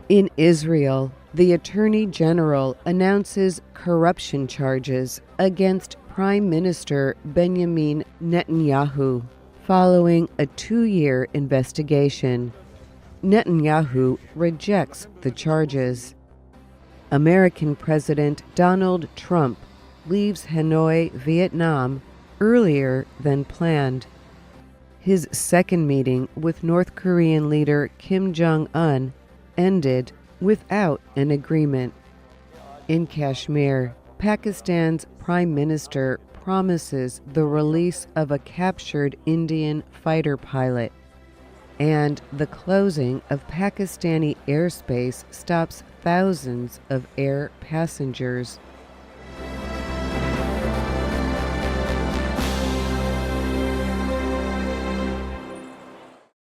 In Israel, the Attorney General announces corruption charges against Prime Minister Benjamin Netanyahu following a 2-year investigation. Netanyahu rejects the charges. American President Donald Trump leaves Hanoi, Vietnam, earlier than planned. His second meeting with North Korean leader Kim Jong-un ended without an agreement. In Kashmir, Pakistan's Prime Minister promises the release of a captured Indian fighter pilot, and the closing of Pakistani airspace stops thousands of air passengers.